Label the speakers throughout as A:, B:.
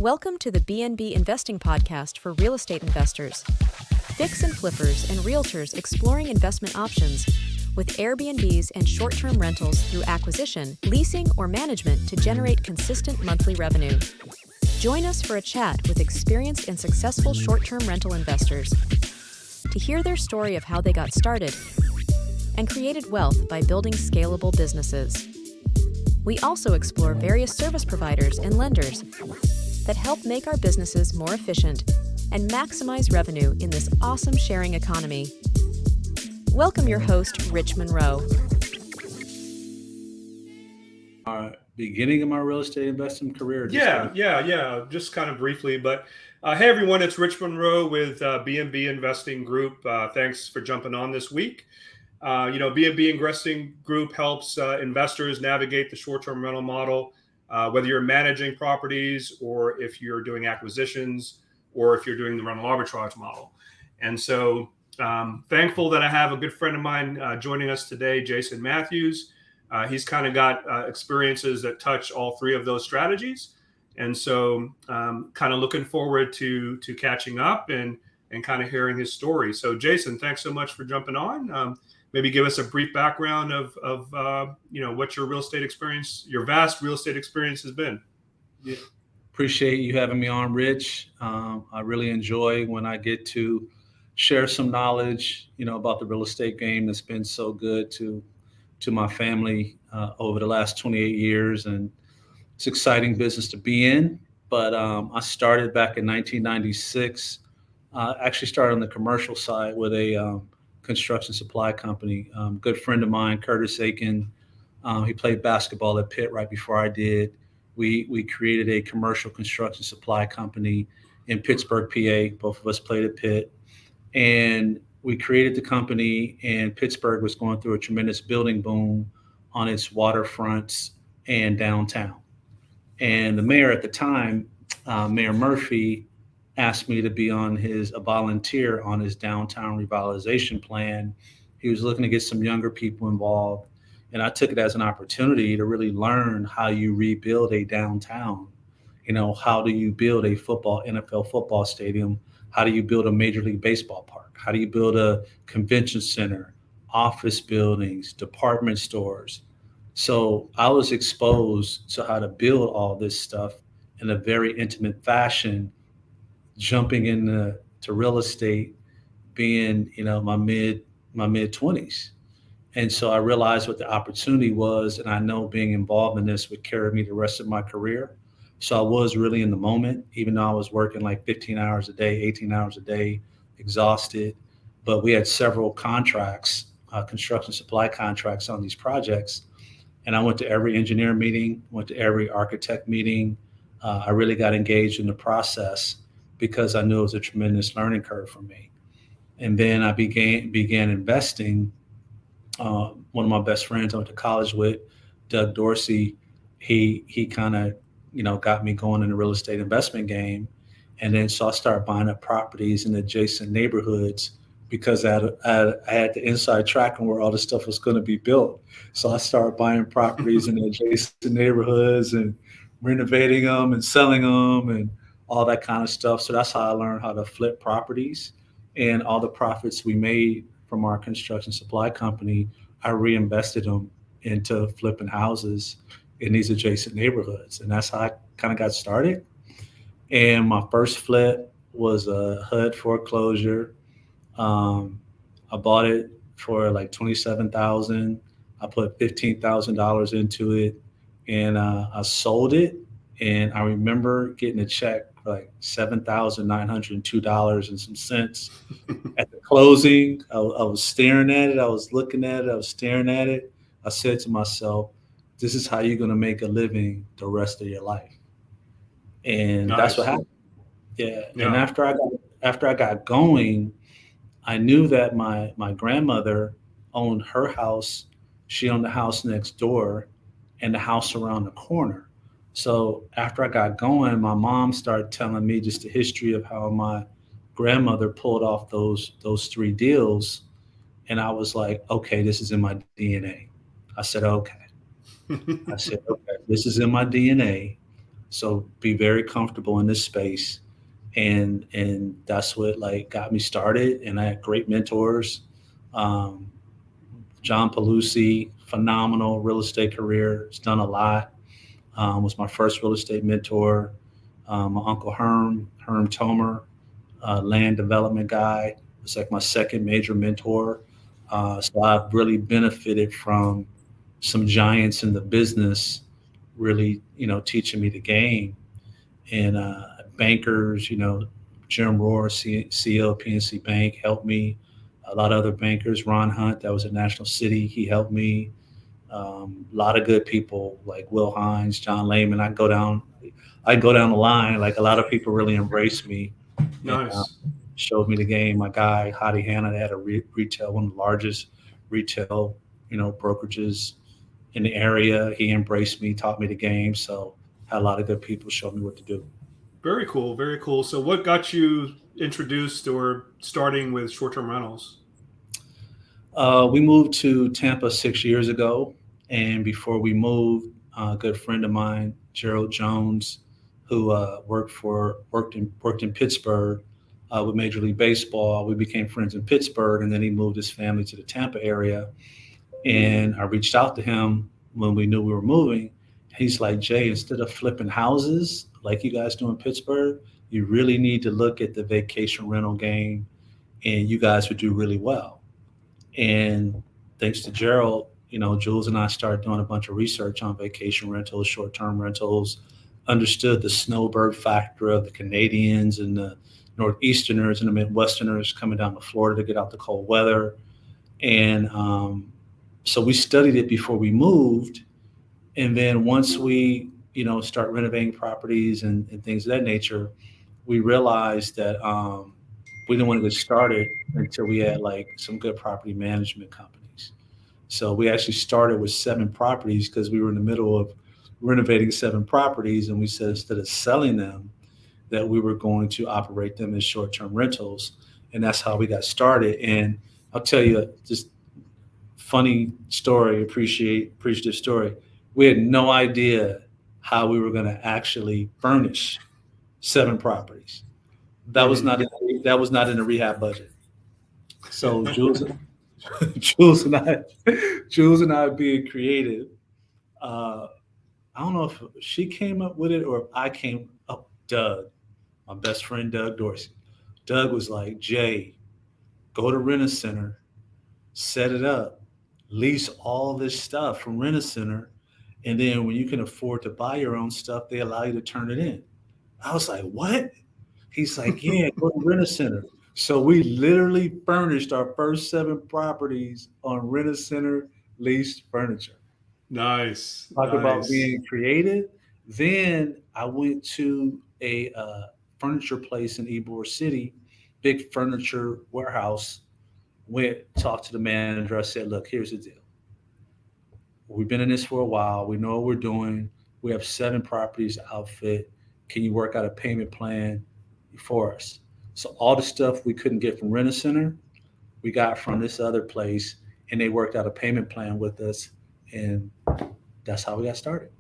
A: Welcome to the BNB Investing Podcast for real estate investors. Fix and flippers and realtors exploring investment options with Airbnbs and short-term rentals through acquisition, leasing, or management to generate consistent monthly revenue. Join us for a chat with experienced and successful short-term rental investors to hear their story of how they got started and created wealth by building scalable businesses. We also explore various service providers and lenders that help make our businesses more efficient and maximize revenue in this awesome sharing economy. Welcome your host, Rich Monroe.
B: Beginning of my real estate investing career.
C: Just kind of briefly, but hey everyone, it's Rich Monroe with BNB Investing Group. Thanks for jumping on this week. BNB Investing Group helps investors navigate the short-term rental model, whether you're managing properties or if you're doing acquisitions or if you're doing the rental arbitrage model. And so thankful that I have a good friend of mine joining us today, Jason Matthews. He's kind of got experiences that touch all three of those strategies. And so kind of looking forward to catching up and kind of hearing his story. So Jason, thanks so much for jumping on. Maybe give us a brief background of what your real estate experience, your vast real estate experience has been.
B: Yeah. Appreciate you having me on, Rich. I really enjoy when I get to share some knowledge, about the real estate game that's been so good to my family over the last 28 years. And it's an exciting business to be in. But I started back in 1996. Actually started on the commercial side with a construction supply company. Good friend of mine, Curtis Aiken. He played basketball at Pitt right before I did. We created a commercial construction supply company in Pittsburgh, PA. Both of us played at Pitt. And we created the company, and Pittsburgh was going through a tremendous building boom on its waterfronts and downtown. And the mayor at the time, Mayor Murphy, asked me to be a volunteer on his downtown revitalization plan. He was looking to get some younger people involved. And I took it as an opportunity to really learn how you rebuild a downtown. How do you build a NFL football stadium? How do you build a Major League Baseball park? How do you build a convention center, office buildings, department stores? So I was exposed to how to build all this stuff in a very intimate fashion, jumping into real estate, being my mid 20s. And so I realized what the opportunity was, and I know being involved in this would carry me the rest of my career. So I was really in the moment, even though I was working like 15 hours a day, 18 hours a day, exhausted. But we had several contracts, construction supply contracts on these projects. And I went to every engineer meeting, went to every architect meeting. I really got engaged in the process because I knew it was a tremendous learning curve for me. And then I began investing. One of my best friends I went to college with, Doug Dorsey, he kind of, got me going in the real estate investment game. And then so I started buying up properties in adjacent neighborhoods because I had the inside track on where all the stuff was going to be built. So I started buying properties in the adjacent neighborhoods and renovating them and selling them and all that kind of stuff. So that's how I learned how to flip properties. And all the profits we made from our construction supply company, I reinvested them into flipping houses in these adjacent neighborhoods. And that's how I kind of got started. And my first flip was a HUD foreclosure. I bought it for like $27,000. I put $15,000 into it, and I sold it. And I remember getting a check for like $7,902 and some cents at the closing. I was staring at it. I was looking at it. I was staring at it. I said to myself, this is how you're going to make a living the rest of your life. And nice. That's what happened. Yeah. And after I got going, I knew that my grandmother owned her house. She owned the house next door and the house around the corner. So after I got going, my mom started telling me just the history of how my grandmother pulled off those three deals. And I was like, okay, this is in my DNA. I said, okay, this is in my DNA. So be very comfortable in this space. And that's what like got me started. And I had great mentors. Um, John Palusi, phenomenal real estate career. He's done a lot. Was my first real estate mentor. My uncle Herm Tomer, land development guy, was like my second major mentor. So I've really benefited from some giants in the business, really, teaching me the game. And bankers, Jim Rohr, CEO of PNC Bank, helped me. A lot of other bankers, Ron Hunt, that was at National City, he helped me. A lot of good people like Will Hines, John Lehman. I go down the line. Like a lot of people really embraced me and
C: Nice.
B: showed me the game. My guy Hadi Hanna had a retail, one of the largest retail, brokerages in the area. He embraced me, taught me the game. So had a lot of good people show me what to do.
C: Very cool. Very cool. So, what got you introduced or starting with short-term rentals?
B: We moved to Tampa 6 years ago, and before we moved, a good friend of mine, Gerald Jones, who worked in Pittsburgh with Major League Baseball. We became friends in Pittsburgh, and then he moved his family to the Tampa area. And I reached out to him when we knew we were moving. He's like, Jay, instead of flipping houses like you guys do in Pittsburgh, you really need to look at the vacation rental game, and you guys would do really well. And thanks to Gerald, Jules and I started doing a bunch of research on vacation rentals, short-term rentals, understood the snowbird factor of the Canadians and the Northeasterners and the Midwesterners coming down to Florida to get out the cold weather. And so we studied it before we moved. And then once we, start renovating properties and things of that nature, we realized that we didn't want to get started until we had like some good property management companies. So we actually started with 7 properties because we were in the middle of renovating 7 properties, and we said instead of selling them, that we were going to operate them as short-term rentals, and that's how we got started. And I'll tell you just funny story, appreciative story. We had no idea how we were going to actually furnish 7 properties. That was
C: Hmm.
B: not in, that was not in the rehab budget. So Jules and I, Jules and I being creative. Uh, I don't know if she came up with it or if I came up. Doug, my best friend Doug Dorsey. Doug was like, Jay, go to Rent a Center, set it up, lease all this stuff from Rent a Center, and then when you can afford to buy your own stuff, they allow you to turn it in. I was like, what? He's like, yeah, go to Rent a Center. So we literally furnished our first 7 properties on Rent a Center leased furniture.
C: Nice.
B: Talk about
C: Nice.
B: being creative. Then I went to a furniture place in Ybor City, big furniture warehouse. Went talked to the manager. I said, "Look, here's the deal. We've been in this for a while. We know what we're doing. We have 7 properties to outfit. Can you work out a payment plan for us?" So all the stuff we couldn't get from Rent a Center, we got from this other place, and they worked out a payment plan with us, and that's how we got started.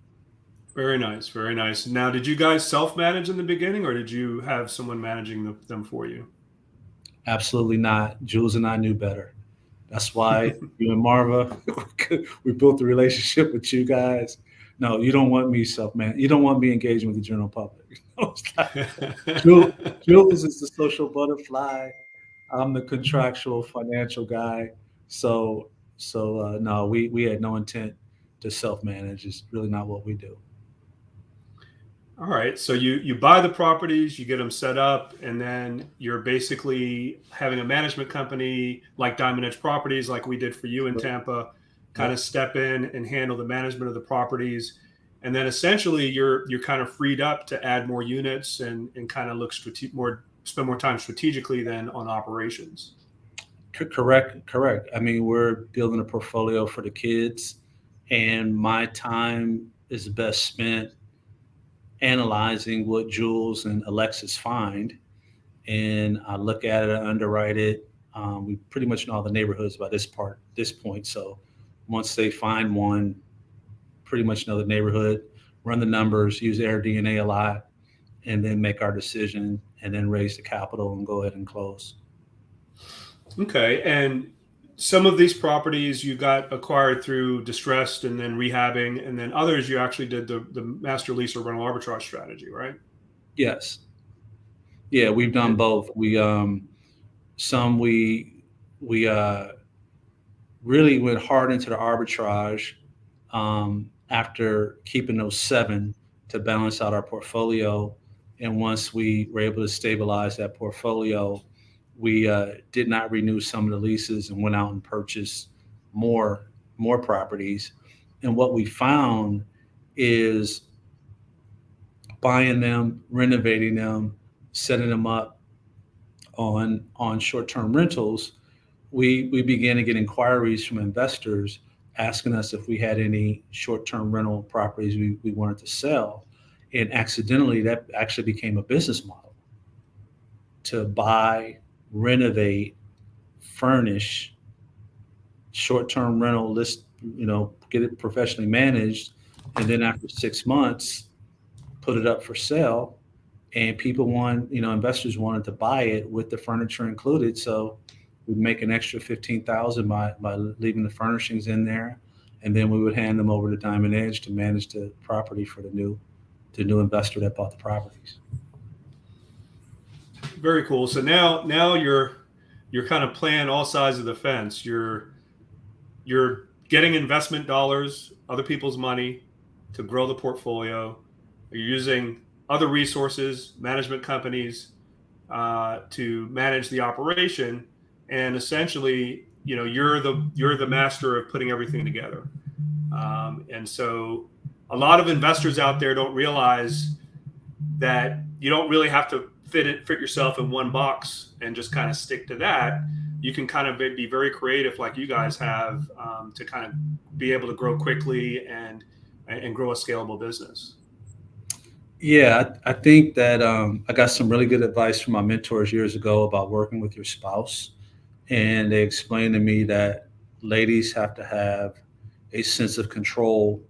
C: Very nice. Very nice. Now, did you guys self-manage in the beginning, or did you have someone managing them for you?
B: Absolutely not. Jules and I knew better. That's why you and Marva, we built the relationship with you guys. No, you don't want me self man. You don't want me engaging with the general public. It's like, Jules is the social butterfly. I'm the contractual financial guy. So no, we had no intent to self manage. It's really not what we do.
C: All right. So you buy the properties, you get them set up, and then you're basically having a management company like Diamond Edge Properties, like we did for you in Tampa, kind of
B: Yep.
C: step in and handle the management of the properties. And then essentially you're kind of freed up to add more units and kind of look more spend more time strategically than on operations.
B: Correct. I mean, we're building a portfolio for the kids, and my time is best spent analyzing what Jules and Alexis find, and I look at it, I underwrite it. We pretty much know all the neighborhoods by this point. So once they find one, pretty much know the neighborhood. run the numbers, use AirDNA a lot, and then make our decision and then raise the capital and go ahead and close.
C: Okay. And some of these properties you got acquired through distressed and then rehabbing, and then others you actually did the master lease or rental arbitrage strategy, right?
B: Yes. Yeah, we've done both. Some we really went hard into the arbitrage after keeping those seven to balance out our portfolio. And once we were able to stabilize that portfolio, we did not renew some of the leases and went out and purchased more more properties. And what we found is buying them, renovating them, setting them up on short-term rentals, we began to get inquiries from investors asking us if we had any short-term rental properties we wanted to sell. And accidentally, that actually became a business model to buy, renovate, furnish short-term rental list, get it professionally managed. And then after 6 months, put it up for sale. And investors wanted to buy it with the furniture included. So we'd make an extra 15,000 by leaving the furnishings in there, and then we would hand them over to Diamond Edge to manage the property for the new investor that bought the properties.
C: Very cool. So now you're kind of playing all sides of the fence. You're getting investment dollars, other people's money to grow the portfolio. You're using other resources, management companies, to manage the operation, and essentially, you're the master of putting everything together. And so, a lot of investors out there don't realize that you don't really have to fit yourself in one box and just kind of stick to that. You can kind of be very creative, like you guys have, to kind of be able to grow quickly and grow a scalable business.
B: Yeah, I think that I got some really good advice from my mentors years ago about working with your spouse. And they explained to me that ladies have to have a sense of control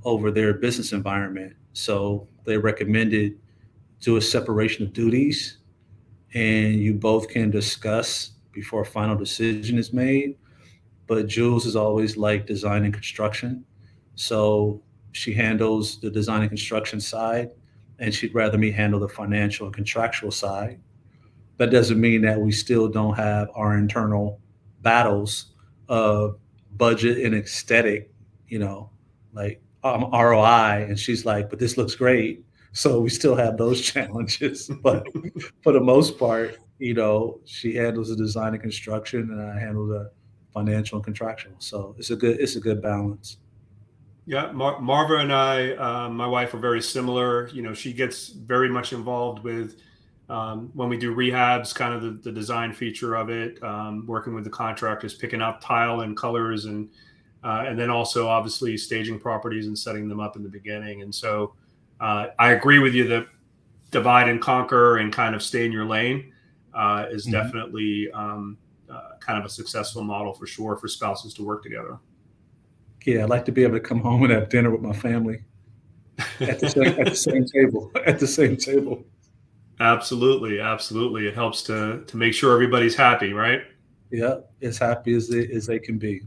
B: over their business environment. So they recommended do a separation of duties, and you both can discuss before a final decision is made. But Jules is always like design and construction. So she handles the design and construction side, and she'd rather me handle the financial and contractual side. That doesn't mean that we still don't have our internal battles of budget and aesthetic, you know, like ROI. And she's like, but this looks great. So we still have those challenges. But for the most part, she handles the design and construction, and I handle the financial and contractual. So it's a good balance.
C: Yeah, Marva and I, my wife, are very similar. She gets very much involved with, when we do rehabs, kind of the design feature of it, working with the contractors, picking out tile and colors, and then also obviously staging properties and setting them up in the beginning. And so I agree with you that divide and conquer and kind of stay in your lane is
B: Mhm.
C: definitely kind of a successful model for sure for spouses to work together.
B: Yeah, I'd like to be able to come home and have dinner with my family at the same table. At the same table.
C: Absolutely, absolutely. It helps to make sure everybody's happy, right?
B: Yeah, as happy as they can be.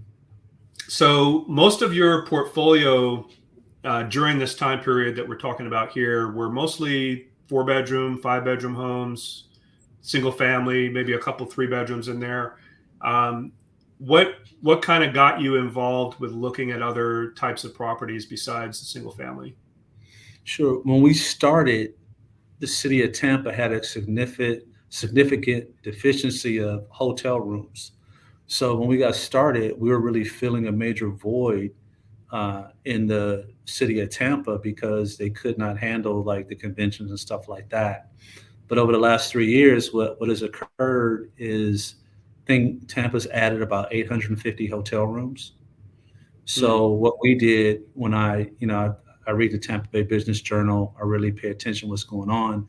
C: So most of your portfolio during this time period that we're talking about here were mostly 4-bedroom, 5-bedroom homes, single family, maybe a couple 3 bedrooms in there. Um, what kind of got you involved with looking at other types of properties besides the single family?
B: Sure. When we started, the city of Tampa had a significant deficiency of hotel rooms. So when we got started, we were really filling a major void in the city of Tampa because they could not handle like the conventions and stuff like that. But over the last 3 years, what has occurred is I think Tampa's added about 850 hotel rooms.
C: Hmm.
B: So what we did when I read the Tampa Bay Business Journal, I really pay attention to what's going on.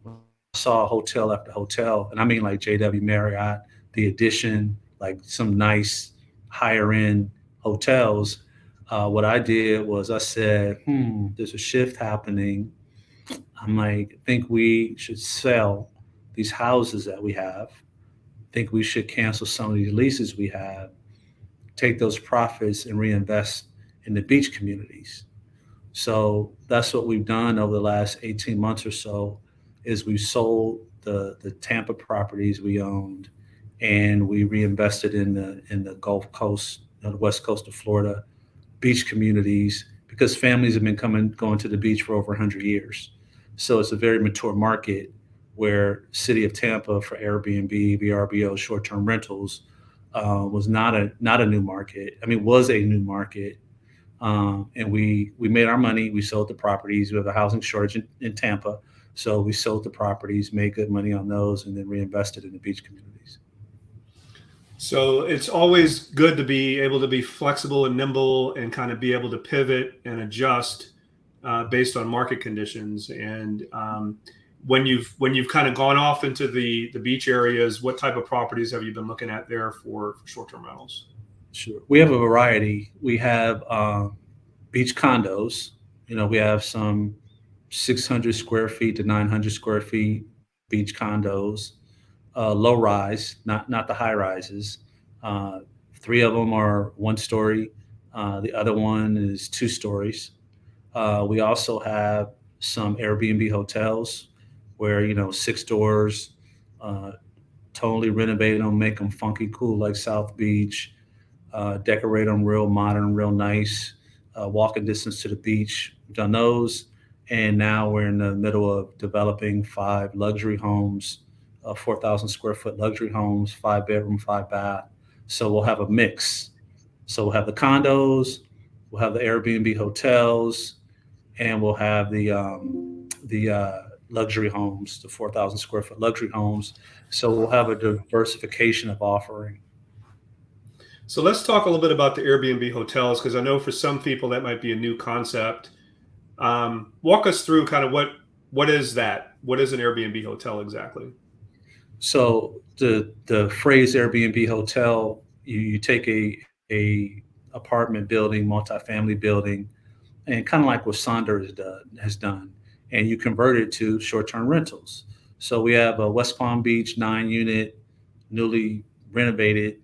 B: I saw hotel after hotel, and I mean like JW Marriott, the Edition, like some nice higher end hotels. what I did was I said, there's a shift happening. I'm like, think we should sell these houses that we have. Think we should cancel some of these leases we have, take those profits and reinvest in the beach communities. So that's what we've done over the last 18 months or so is we sold the Tampa properties we owned and we reinvested in the Gulf Coast, the West Coast of Florida beach communities because families have been going to the beach for over 100 years. So it's a very mature market where city of Tampa for Airbnb, VRBO, short-term rentals was not a new market. I mean, was a new market, and we made our money. We sold the properties. We have a housing shortage in Tampa, so we sold the properties, made good money on those, and then reinvested in the beach communities.
C: So it's always good to be able to be flexible and nimble and kind of be able to pivot and adjust based on market conditions. And when you've kind of gone off into the beach areas, what type of properties have you been looking at there for short-term rentals?
B: Sure, we have a variety. We have beach condos. We have some 600 square feet to 900 square feet beach condos, low rise, not the high rises. Uh, Three of them are one story. The other one is two stories. We also have some Airbnb hotels where six doors, uh, totally renovate them, make them funky cool like South Beach, decorate them real modern, real nice, walking distance to the beach. We've done those, and now we're in the middle of developing five luxury homes, 4,000 square foot luxury homes, 5 bedroom, 5 bath. So we'll have a mix. So we'll have the condos, we'll have the Airbnb hotels, and we'll have the luxury homes, the 4,000 square foot luxury homes. So we'll have a diversification of offering.
C: So let's talk a little bit about the Airbnb hotels, because I know for some people that might be a new concept. Walk us through kind of what is that? What is an Airbnb hotel exactly?
B: So the phrase Airbnb hotel, you take a apartment building, multifamily building, and kind of like what Sonder has done, and you convert it to short-term rentals. So we have a West Palm Beach 9 unit, newly renovated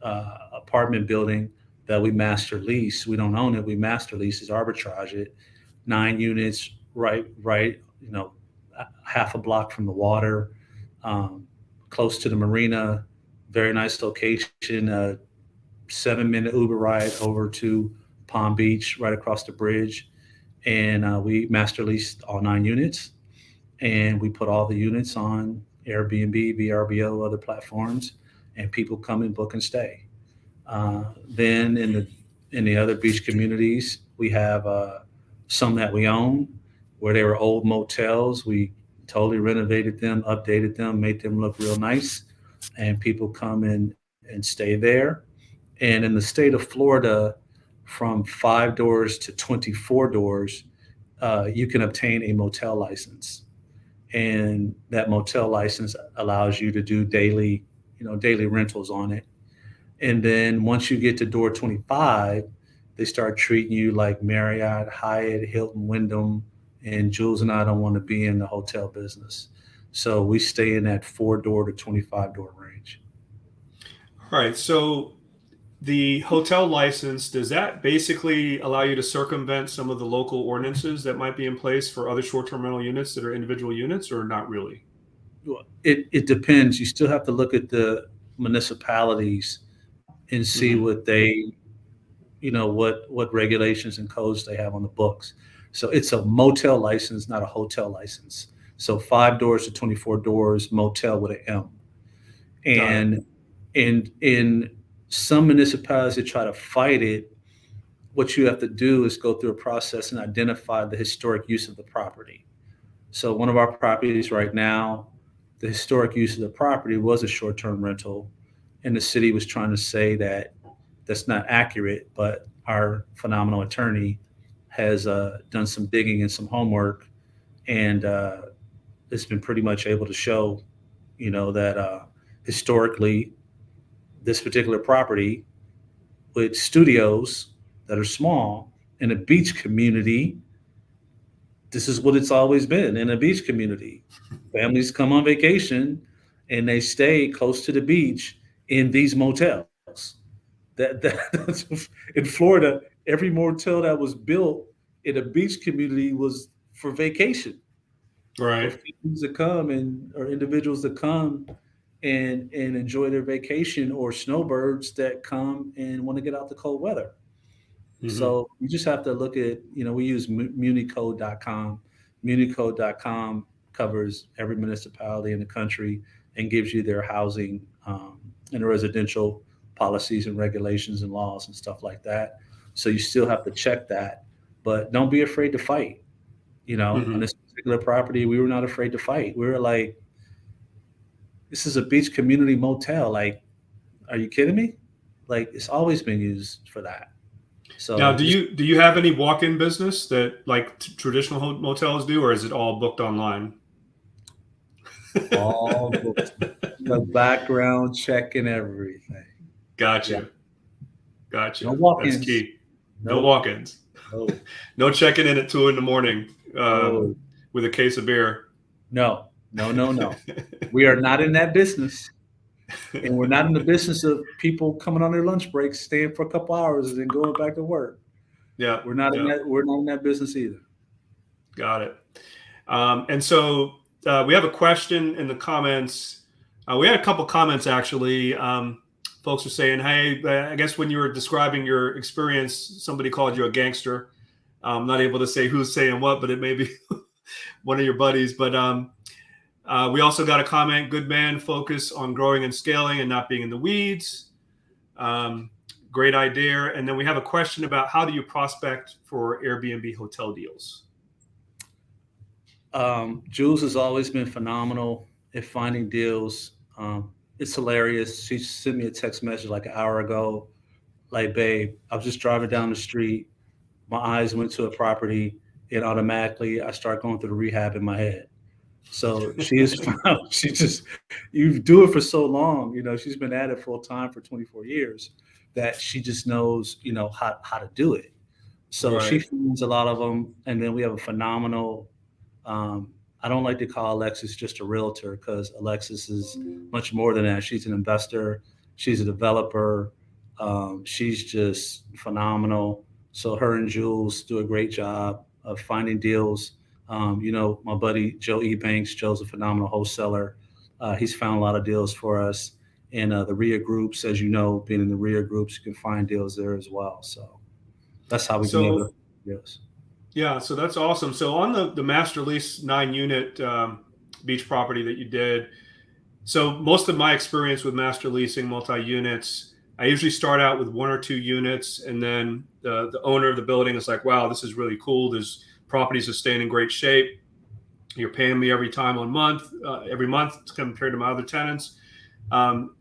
B: apartment building that we master lease. We don't own it. We master leases, arbitrage it. 9 units, right. Half a block from the water, um, close to the marina. Very nice location. 7 minute Uber ride over to Palm Beach, right across the bridge. And we master leased all 9 units, and we put all the units on Airbnb, VRBO, other platforms, and people come and book and stay. Then in the other beach communities, we have some that we own where they were old motels. We totally renovated them, updated them, made them look real nice, and people come in and stay there. And in the state of Florida, from 5 doors to 24 doors, you can obtain a motel license, and that motel license allows you to do daily rentals on it. And then once you get to door 25, they start treating you like Marriott, Hyatt, Hilton, Wyndham, and Jules and I don't want to be in the hotel business. So we stay in that 4 door to 25 door range.
C: All right. So the hotel license, does that basically allow you to circumvent some of the local ordinances that might be in place for other short-term rental units that are individual units, or not really?
B: Well, it depends. You still have to look at the municipalities and see
C: Hmm.
B: what regulations and codes they have on the books. So it's a motel license, not a hotel license. So 5 doors to 24 doors, motel with an M.
C: Got it.
B: And in some municipalities that try to fight it, what you have to do is go through a process and identify the historic use of the property. So one of our properties right now, the historic use of the property was a short-term rental, and the city was trying to say that that's not accurate. But our phenomenal attorney has done some digging and some homework, and it's been pretty much able to show, that historically this particular property with studios that are small. In a beach community, this is what it's always been. In a beach community, families come on vacation and they stay close to the beach in these motels. That's in Florida, every motel that was built in a beach community was for vacation, for
C: Right.
B: families to come and or individuals to come and enjoy their vacation, or snowbirds that come and want to get out the cold weather.
C: Hmm.
B: So you just have to look at, we use municode.com. Municode.com covers every municipality in the country and gives you their housing and residential policies and regulations and laws and stuff like that. So you still have to check that, but don't be afraid to fight. On
C: Hmm.
B: this particular property, we were not afraid to fight. We were like, this is a beach community motel. Like, are you kidding me? Like, it's always been used for that.
C: Now,
B: So
C: do
B: just
C: you have any walk-in business that like traditional motels do, or is it all booked online?
B: all the background check and everything. Yeah.
C: Gotcha.
B: No
C: Gotcha. That's
B: walk-ins.
C: key. No
B: Nope.
C: walk-ins.
B: No.
C: No checking in at 2 in the morning
B: No.
C: with a case of beer.
B: No. No. No. No. We are not in that business. And we're not in the business of people coming on their lunch breaks, staying for a couple hours and then going back to work.
C: Yeah.
B: We're not in
C: Yeah.
B: that business either.
C: Got it. And so we have a question in the comments. We had a couple comments actually. Folks are saying, "Hey, I guess when you were describing your experience, somebody called you a gangster." I'm not able to say who's saying what, but it may be one of your buddies. But we also got a comment: "Good man, focus on growing and scaling and not being in the weeds." Great idea. And then we have a question about how do you prospect for Airbnb hotel deals?
B: Jules has always been phenomenal at finding deals. It's hilarious. She sent me a text message like an hour ago. Like, babe, I was just driving down the street. My eyes went to a property, and automatically I start going through the rehab in my head. So she is, you do it for so long. She's been at it full time for 24 years that she just knows, how to do it. So she
C: Right.
B: finds a lot of them. And then we have a phenomenal, I don't like to call Alexis just a realtor, because Alexis is much more than that. She's an investor. She's a developer. She's just phenomenal. So her and Jules do a great job of finding deals. My buddy Joe Ebanks, Joe's a phenomenal wholesaler. He's found a lot of deals for us. And the RIA groups, as you know, being in the RIA groups, you can find deals there as well. So that's how we've been able
C: So
B: to, yes.
C: yeah, so that's awesome. So on the master lease 9 unit beach property that you did, so most of my experience with master leasing multi-units, I usually start out with 1 or 2 units, and then the owner of the building is like, "Wow, this is really cool. This properties are staying in great shape. You're paying me every month compared to my other tenants."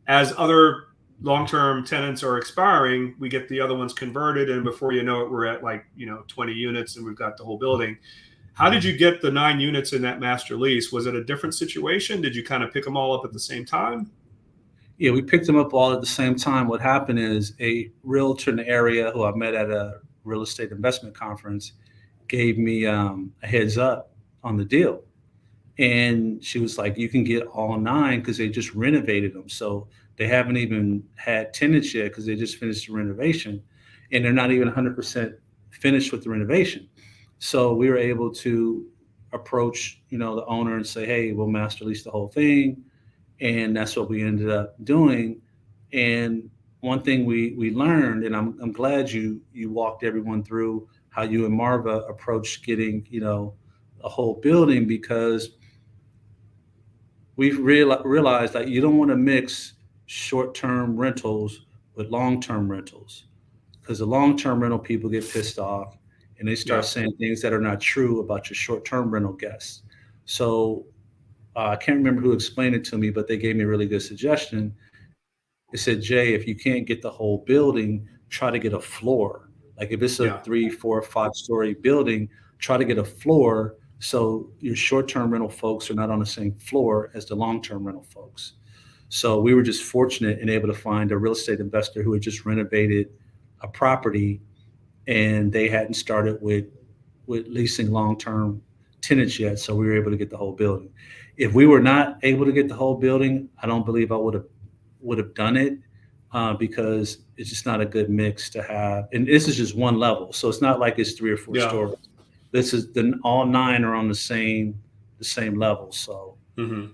C: As other long-term tenants are expiring, we get the other ones converted, and before you know it, we're at 20 units, and we've got the whole building. How did you get the 9 units in that master lease? Was it a different situation? Did you kind of pick them all up at the same time?
B: Yeah, we picked them up all at the same time. What happened is a realtor in the area who I met at a real estate investment conference gave me a heads up on the deal. And she was like, you can get all 9 because they just renovated them. So they haven't even had tenants yet because they just finished the renovation. And they're not even 100% finished with the renovation. So we were able to approach, the owner and say, hey, we'll master lease the whole thing. And that's what we ended up doing. And one thing we learned, and I'm glad you walked everyone through how you and Marva approached getting, a whole building, because we've realized that you don't want to mix short-term rentals with long-term rentals, because the long-term rental people get pissed off and they start
C: Yeah.
B: saying things that are not true about your short-term rental guests. So I can't remember who explained it to me, but they gave me a really good suggestion. They said, Jay, if you can't get the whole building, try to get a floor. Like if it's a
C: Yeah.
B: 3, 4, 5-story building, try to get a floor so your short-term rental folks are not on the same floor as the long-term rental folks. So we were just fortunate and able to find a real estate investor who had just renovated a property, and they hadn't started with leasing long-term tenants yet, so we were able to get the whole building. If we were not able to get the whole building, I don't believe I would have done it, because it's just not a good mix to have. And this is just one level, so it's not like it's 3 or 4
C: Yeah.
B: stories. This is all 9 are on the same level. So
C: Hmm.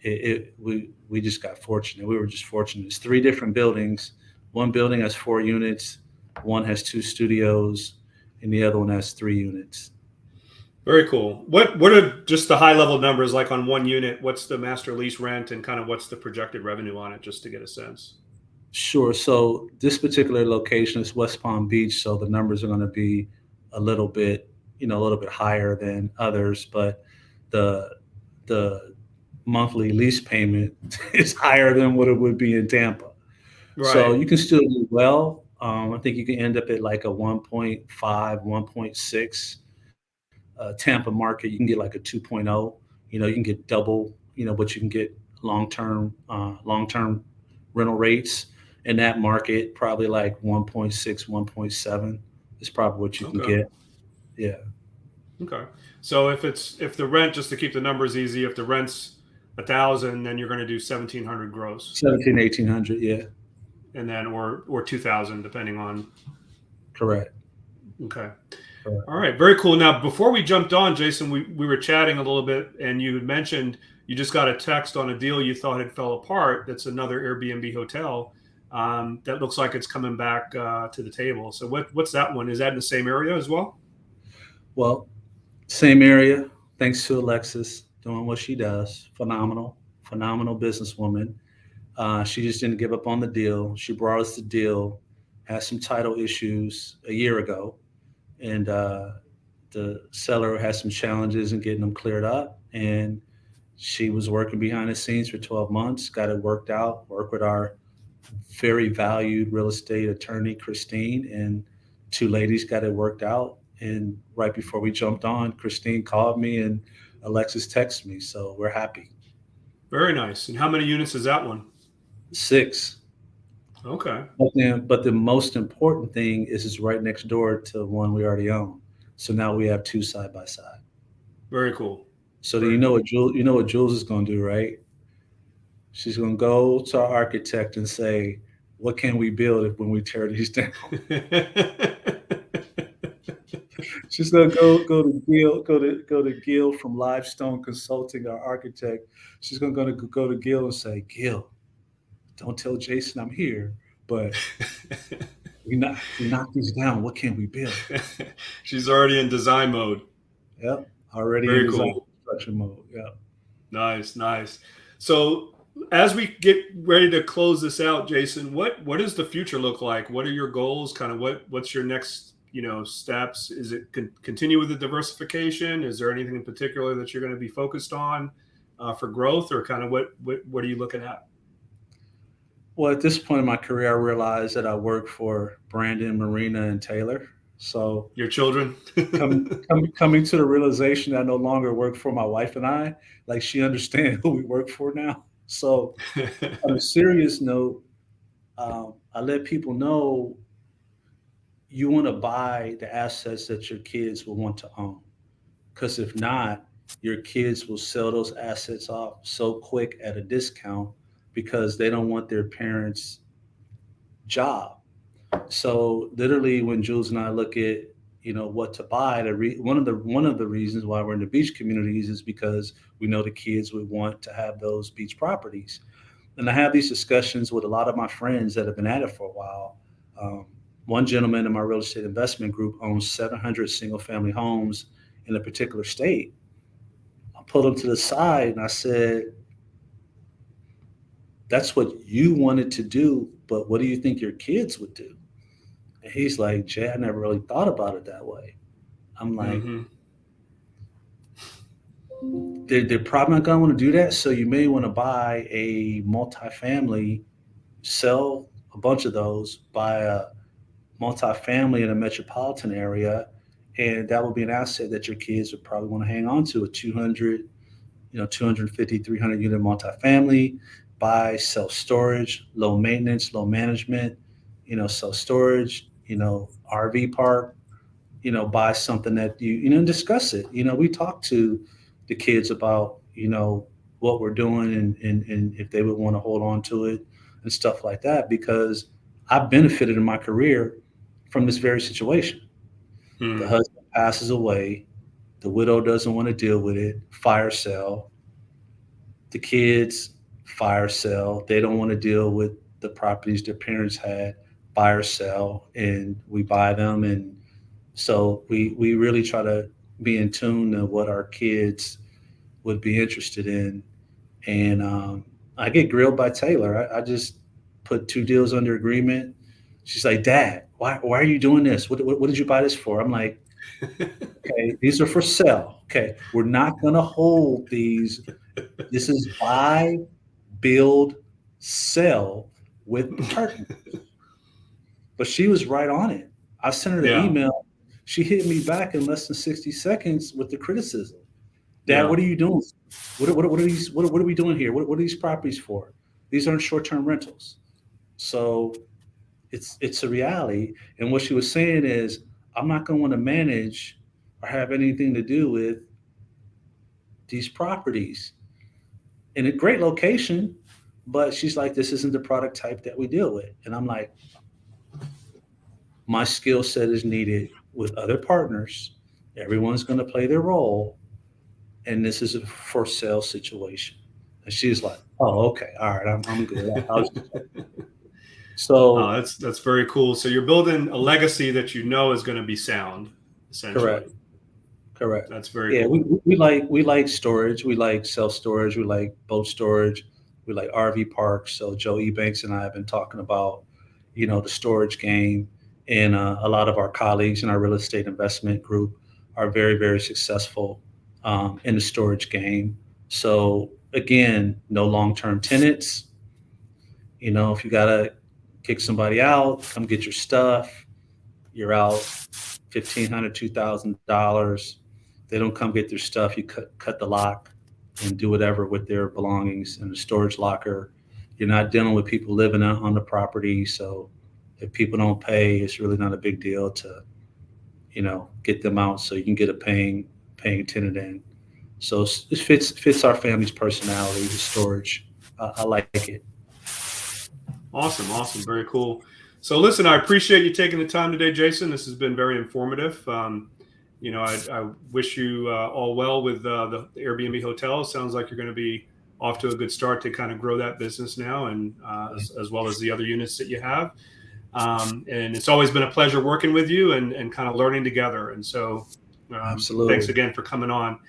B: we just got fortunate. We were just fortunate. It's 3 different buildings. One building has 4 units, one has 2 studios, and the other one has 3 units.
C: Very cool. What are just the high level numbers like on one unit? What's the master lease rent and kind of what's the projected revenue on it, just to get a sense?
B: Sure. So this particular location is West Palm Beach, so the numbers are going to be a little bit, a little bit higher than others, but the the monthly lease payment is higher than what it would be in Tampa. So
C: Right.
B: you can still do well. I think you can end up at like a 1.5, 1.6. Tampa market, you can get like a 2.0. You can get double, but you can get long-term rental rates in that market, probably like 1.6, 1.7 is probably what you can
C: Okay.
B: get. Yeah.
C: Okay. So if the rent, just to keep the numbers easy, if the rent's 1,000, then you're going to do 1,700 gross,
B: 17, 1800. Yeah.
C: and then or 2,000 depending on.
B: Correct.
C: Okay.
B: Correct.
C: All right. Very cool. Now, before we jumped on, Jason, we were chatting a little bit, and you had mentioned you just got a text on a deal you thought had fell apart. That's another Airbnb hotel. That looks like it's coming back to the table. So what's that one? Is that in the same area as well?
B: Well, same area. Thanks to Alexis doing what she does. Phenomenal businesswoman. She just didn't give up on the deal. She brought us the deal, had some title issues a year ago, and the seller had some challenges in getting them cleared up. And she was working behind the scenes for 12 months, got it worked out, worked with our very valued real estate attorney, Christine, and 2 ladies got it worked out. And right before we jumped on, Christine called me and Alexis texted me. So we're happy.
C: Very nice. And how many units is that one?
B: 6.
C: Okay.
B: But the most important thing is it's right next door to one we already own. So now we have 2 side by side.
C: Very cool.
B: So do
C: Very cool.
B: You know what Jules is going to do, right? She's going to go to our architect and say, "What can we build if when we tear these down?" She's going to go to Gil from Livestone Consulting, our architect. She's going to go to Gil and say, "Gil, don't tell Jason I'm here, but we knock these down. What can we build?"
C: She's already in design mode.
B: Yep, already in
C: Very
B: design
C: cool.
B: construction mode. Yep.
C: Nice, nice. So as we get ready to close this out, Jason, what does the future look like? What are your goals? Kind of what's your next steps? Is it continue with the diversification? Is there anything in particular that you're going to be focused on for growth, or kind of what are you looking at?
B: Well, at this point in my career, I realized that I work for Brandon, Marina, and Taylor. So
C: Your children?
B: coming to the realization that I no longer work for my wife and I, like she understands who we work for now. So on a serious note, I let people know you want to buy the assets that your kids will want to own. Because if not, your kids will sell those assets off so quick at a discount because they don't want their parents' job. So literally, when Jules and I look at what to buy, one of the reasons why we're in the beach communities is because we know the kids would want to have those beach properties. And I have these discussions with a lot of my friends that have been at it for a while. Um, One gentleman in my real estate investment group owns 700 single family homes in a particular state. I pulled him to the side and I said, "That's what you wanted to do, but what do you think your kids would do?" And he's like, "Jay, I never really thought about it that way." I'm like,
C: Hmm.
B: they're probably not going to want to do that. So you may want to buy a multifamily, sell a bunch of those, buy a multifamily in a metropolitan area, and that would be an asset that your kids would probably want to hang on to, a 200, 250, 300 unit multifamily, buy self storage, low maintenance, low management, self storage, RV park. buy something that discuss it. We talk to the kids about, what we're doing and if they would want to hold on to it and stuff like that, because I've benefited in my career from this very situation. The husband passes away. The widow doesn't want to deal with it. Fire sale. The kids, fire sale. They don't want to deal with the properties their parents had. Fire sale, and we buy them. And so we really try to be in tune to what our kids would be interested in. And I get grilled by Taylor. I just put 2 deals under agreement. She's like, Dad, why are you doing this? What did you buy this for? I'm like, okay, these are for sale. Okay, we're not going to hold these. This is buy, build, sell with partners. But she was right on it. I sent her the email. She hit me back in less than 60 seconds with the criticism. Dad, what are you doing? What are these? What are we doing here? What are these properties for? These aren't short-term rentals. So it's a reality. And what she was saying is, I'm not going to want to manage or have anything to do with these properties. In a great location, but she's like, this isn't the product type that we deal with. And I'm like, my skill set is needed with other partners. Everyone's going to play their role. And this is a for sale situation. And she's like, oh, okay. All right. I'm good. So
C: that's very cool. So you're building a legacy that is going to be sound, essentially.
B: Correct.
C: That's very cool.
B: We like storage. We like self-storage. We like boat storage. We like RV parks. So Joe Ebanks and I have been talking about, the storage game. And a lot of our colleagues in our real estate investment group are very, very successful in the storage game. So again, no long-term tenants. If you got to kick somebody out, come get your stuff. You're out $1,500, $2,000. They don't come get their stuff. You cut the lock and do whatever with their belongings in the storage locker. You're not dealing with people living on the property. So if people don't pay, it's really not a big deal to, get them out so you can get a paying tenant in. So it fits our family's personality, the storage. I like it.
C: Awesome. Very cool. So listen, I appreciate you taking the time today, Jason. This has been very informative. I wish you all well with the Airbnb hotel. It sounds like you're going to be off to a good start to kind of grow that business now, and as well as the other units that you have. And it's always been a pleasure working with you and kind of learning together. And so
B: absolutely.
C: Thanks again for coming on.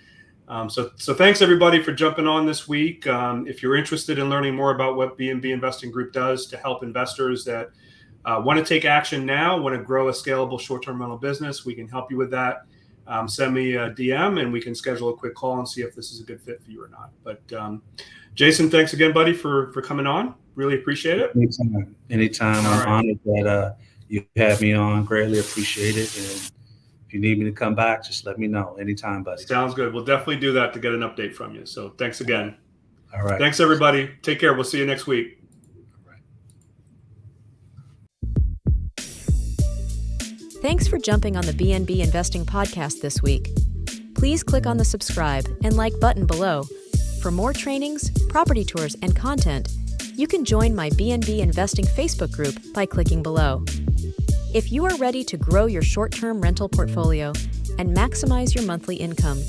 C: So thanks everybody for jumping on this week. If you're interested in learning more about what B&B Investing Group does to help investors that want to take action now, want to grow a scalable short-term rental business, we can help you with that. Send me a DM and we can schedule a quick call and see if this is a good fit for you or not. But Jason, thanks again, buddy, for coming on. Really appreciate it.
B: Anytime. I'm honored that you had me on. Greatly appreciate it. And if you need me to come back, just let me know anytime, buddy.
C: Sounds good. We'll definitely do that to get an update from you. So thanks again.
B: All right.
C: Thanks, everybody. Take care. We'll see you next week.
A: Thanks for jumping on the BNB Investing Podcast this week. Please click on the subscribe and like button below. For more trainings, property tours, and content, you can join my BNB Investing Facebook group by clicking below. If you are ready to grow your short-term rental portfolio and maximize your monthly income,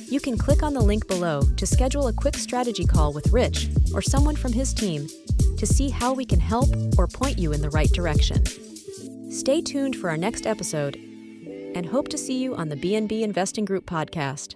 A: you can click on the link below to schedule a quick strategy call with Rich or someone from his team to see how we can help or point you in the right direction. Stay tuned for our next episode and hope to see you on the BNB Investing Group podcast.